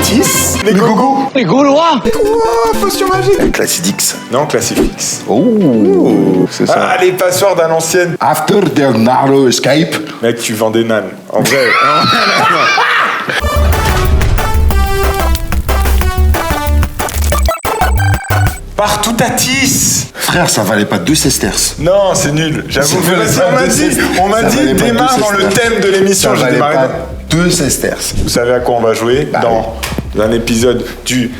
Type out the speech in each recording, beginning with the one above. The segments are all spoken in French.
Tis, les gogos. Les Gaulois. Oh, potion magique. Classic X. Non, Classifix. Oh, c'est ça. Ah, les passwords à l'ancienne. After their narrow escape. Mec, tu vends des nanes. En vrai. Partout à Tis. Frère, ça valait pas 2 sesterces. Non, c'est nul. J'avoue. Ça valait On pas m'a deux dit, sesterces. on m'a Ça dit, valait pas démarre deux dans le sesterces. thème de l'émission. Ça J'ai valait démarré pas dans... 2 sesterces. Vous savez à quoi on va jouer dans un épisode du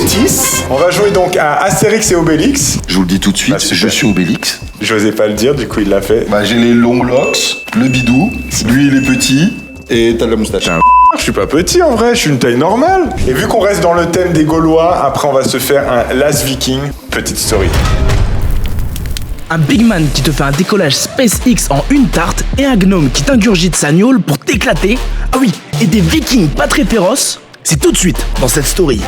Tis. On va jouer donc à Astérix et Obélix. Je vous le dis tout de suite, Bah, super. je suis Obélix. J'osais pas le dire, du coup il l'a fait. Bah, j'ai les longs locks, le bidou, lui il est petit, et t'as la moustache. Je suis pas petit en vrai, je suis une taille normale. Et vu qu'on reste dans le thème des Gaulois, après on va se faire un Last Viking. Petite story. Un Big Man qui te fait un décollage SpaceX en une tarte et un gnome qui t'ingurgite sa gnôle pour t'éclater. Ah oui, et des Vikings pas très féroces. C'est tout de suite dans cette story.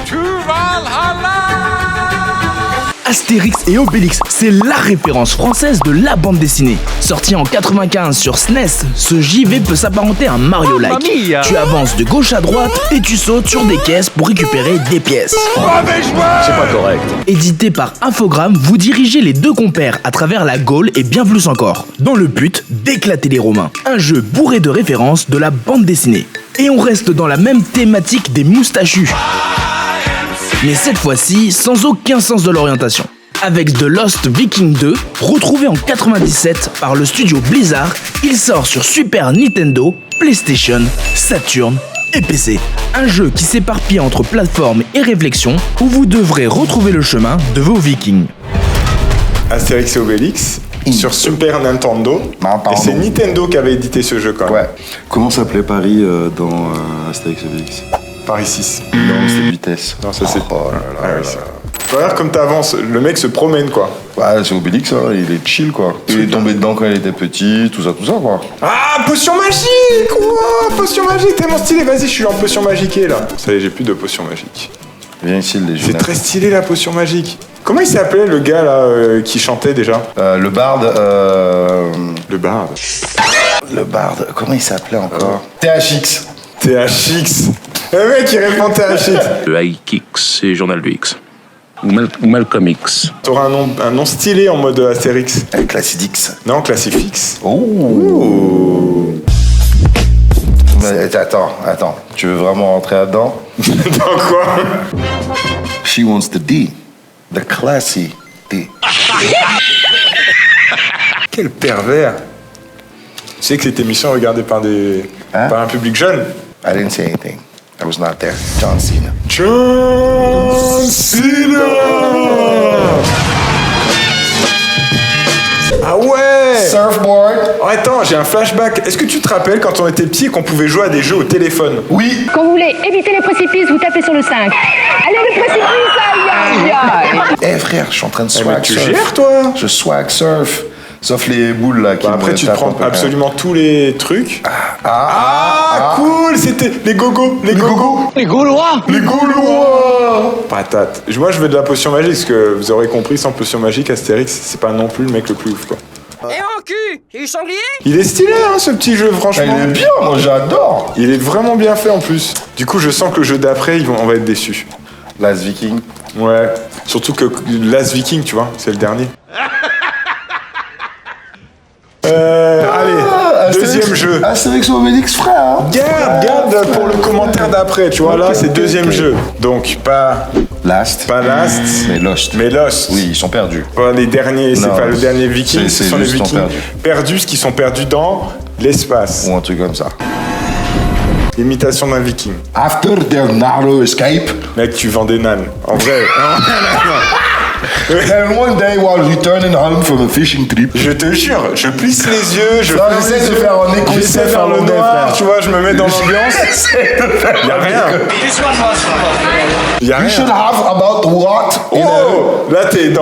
Astérix et Obélix, c'est la référence française de la bande dessinée. Sorti en 95 sur SNES, ce JV peut s'apparenter à un Mario-like. Tu avances de gauche à droite et tu sautes sur des caisses pour récupérer des pièces. C'est pas correct. Édité par Infogrames, vous dirigez les deux compères à travers la Gaule et bien plus encore, dans le but d'éclater les Romains. Un jeu bourré de références de la bande dessinée. Et on reste dans la même thématique des moustachus. Mais cette fois-ci, sans aucun sens de l'orientation. Avec The Lost Viking 2, retrouvé en 97 par le studio Blizzard, il sort sur Super Nintendo, PlayStation, Saturn et PC. Un jeu qui s'éparpille entre plateforme et réflexion, où vous devrez retrouver le chemin de vos Vikings. Astérix et Obélix sur Super Nintendo. Pardon. Et c'est Nintendo qui avait édité ce jeu quand même. Ouais. Comment s'appelait Paris dans Astérix et Obélix? Paris 6. Non, c'est vitesse. Non, ça c'est. Oh là Ah là oui, là ça. Regarde comme t'avances, le mec se promène quoi. Ouais, c'est Obélix, hein, il est chill quoi. Il est tombé dedans quand il était petit, tout ça quoi. Ah, potion magique! Wow, potion magique, tellement stylé. Vas-y, je suis en potion magique là. Ça y est, j'ai plus de potion magique. Viens ici, le C'est légionnaire. très stylé la potion magique. Comment il s'appelait le gars là qui chantait déjà? Le barde, Le barde. le barde, comment il s'appelait encore? THX. THX. Le mec il répond THX. Le High Kicks et Journal du X. Ou Malcolm X. T'auras un nom stylé en mode Astérix. Classic X. Non, Classifix. Oh. Mais attends. Tu veux vraiment rentrer là-dedans? Dans quoi? She wants the D. The classy D. Quel pervers. Tu sais que cette émission est regardée par par un public jeune. I didn't say anything. I was not there. John Cena. John Cena. Ah ouais. Surfboard. Oh, attends, j'ai un flashback. Est-ce que tu te rappelles quand on était petit et qu'on pouvait jouer à des jeux au téléphone? Oui. Quand vous voulez éviter les précipices, vous tapez sur le 5. Allez, le précipice, aïe, aïe, aïe. Eh frère, je suis en train de Eh, swag mais tu surf. gères toi. Je swag surf. Sauf les boules là qui Bah, après me tu te tapent prends un peu. absolument tous les trucs. Cool. C'était les gogos. Les gogos. Les Gaulois. Les Gaulois. Patate. Moi je veux de la potion magique parce que vous aurez compris, sans potion magique Astérix c'est pas non plus le mec le plus ouf quoi. Et en cul, et sanglier. Il est stylé hein ce petit jeu Ah, franchement. il est bien, moi j'adore. Il est vraiment bien fait en plus. Du coup je sens que le jeu d'après on va être déçus. Last Viking. Ouais. Surtout que Last Viking tu vois, c'est le dernier. Allez, deuxième jeu. Astérix ou Obélix, frère. Garde pour le commentaire d'après, tu vois, là c'est deuxième jeu. Donc pas Last. Last, Mais Lost. mais Lost. Oui, ils sont perdus. Pas les derniers, c'est Non, pas le dernier Viking, c'est ce sont les juste, ils sont Vikings perdus, ce qui sont perdus dans l'espace. Ou un truc comme ça. Imitation d'un Viking. After their narrow escape. Mec, tu vends des nanes. En vrai. And one day while returning home from a fishing trip. Je te jure, je plisse les yeux, je Non, plisse j'essaie les de yeux. faire un écossais J'essaie de faire le finlandais, noir, frère. tu vois, je me mets dans l'ambiance. Y a rien. Y a You should rien. have about what? Oh, là t'es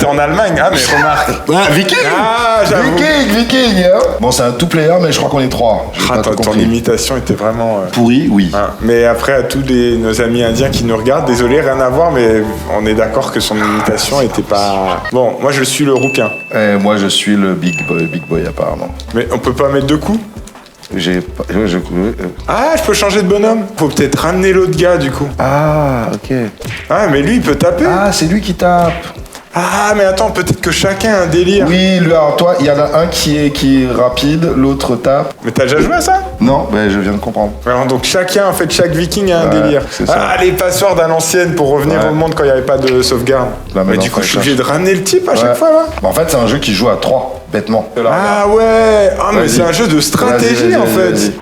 en Allemagne. Ah mais remarque. Ouais, Viking. Ah, j'avoue. Viking, hein. Bon, c'est un tout player, mais je crois qu'on est 3. J'ai pas tout Ton compris. imitation était vraiment. Pourri, oui. Hein. Mais après, à tous nos amis indiens qui nous regardent, désolé, rien à voir, mais on est d'accord que son imitation était pas. Bon, moi je suis le rouquin. Et moi, je suis le big boy apparemment. Mais on peut pas mettre deux coups? Ah, je peux changer de bonhomme. Faut peut-être ramener l'autre gars, du coup. Ah, ok. Ah, mais lui, il peut taper. Ah, c'est lui qui tape. Ah, mais attends, peut-être que chacun a un délire. Oui, alors toi, il y en a un qui est rapide, l'autre tape. Mais t'as déjà joué à ça? Non, ben je viens de comprendre. Alors, donc chacun, en fait, chaque viking a un Ouais, délire. c'est ça. Ah, les passwords à l'ancienne pour revenir Ouais. au monde quand il n'y avait pas de sauvegarde. Là, Mais maintenant, du coup, faut je suis chercher. obligé de ramener le type à Ouais. chaque fois, là. En fait, c'est un jeu qui joue à 3, bêtement. Ah ouais. Ah, mais Vas-y. c'est un jeu de stratégie, Vas-y, en vas-y, fait. vas-y.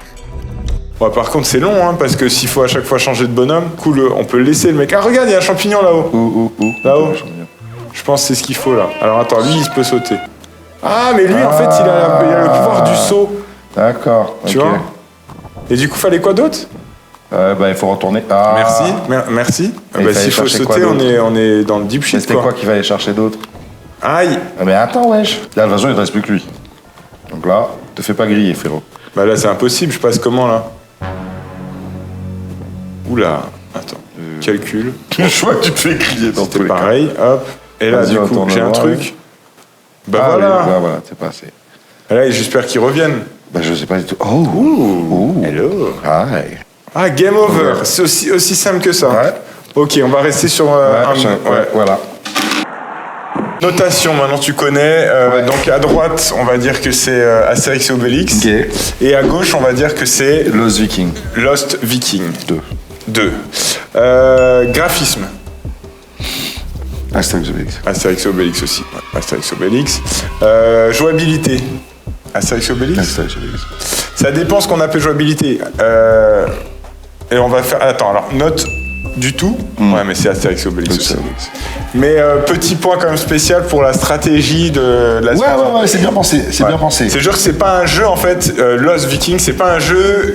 Ouais, par contre, c'est long, hein, parce que s'il faut à chaque fois changer de bonhomme, cool, on peut le laisser, le mec. Ah, regarde, il y a un champignon là-haut. Où Là-haut. Je pense que c'est ce qu'il faut, là. Alors, attends, lui, il peut sauter. Ah, mais lui, en fait, il a le pouvoir du saut. D'accord. Tu ok. vois. Et du coup, fallait quoi d'autre? Bah, il faut retourner. Ah. Merci, merci. Et il Bah, fallait s'il faut chercher quoi sauter, d'autre on est dans le deep Mais shit, c'était quoi qu'il fallait chercher d'autre? Aïe. Ah, mais attends, wesh. Là, de toute façon, il ne reste plus que lui. Donc là, te fais pas griller, frérot. Bah là, c'est impossible, je passe comment, là? Oula, attends, calcul. Je vois que tu te fais griller dans tous C'était les cas. pareil, hop. Et là, Vas-y, du coup, retourne j'ai un voir, truc. Bah Ah, voilà. oui, voilà, c'est passé. Et là, j'espère qu'ils reviennent. Bah, je sais pas du tout. Oh. Hello. Ah, ouais. Ah, game over. Ouais. C'est aussi simple que ça. Ouais. Ok, on va rester sur Ouais, voilà. Notation, maintenant tu connais. Donc à droite, on va dire que c'est Astérix et Obélix. Ok. Et à gauche, on va dire que c'est Lost Viking. Lost Viking 2. 2. Graphisme. Astérix Obélix. Astérix et Obélix aussi. Ouais, Astérix et Obélix. Jouabilité. Astérix et Obélix. Astérix Obélix. Ça dépend ce qu'on appelle jouabilité. Et on va faire. Attends, alors, note du tout. Ouais, mais c'est Astérix et Obélix aussi. Obélix. Mais petit point quand même spécial pour la stratégie de la Ouais, c'est bien pensé. C'est bien pensé. C'est sûr que c'est pas un jeu en fait, Lost Viking, c'est pas un jeu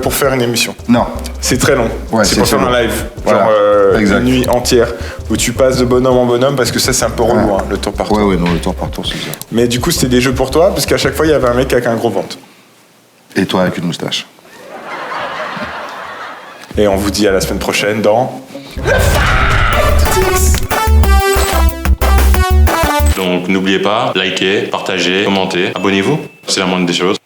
pour faire une émission. Non. C'est très long. Ouais, c'est c'est pour faire long. un live, Voilà. genre Exact. une nuit entière, où tu passes de bonhomme en bonhomme parce que ça c'est un peu relou, hein, le tour par tour. Ouais, non, le tour par tour, c'est ça. Mais du coup c'était des jeux pour toi parce qu'à chaque fois il y avait un mec avec un gros ventre. Et toi avec une moustache. Et on vous dit à la semaine prochaine dans... Donc n'oubliez pas, likez, partagez, commentez, abonnez-vous, c'est la moindre des choses.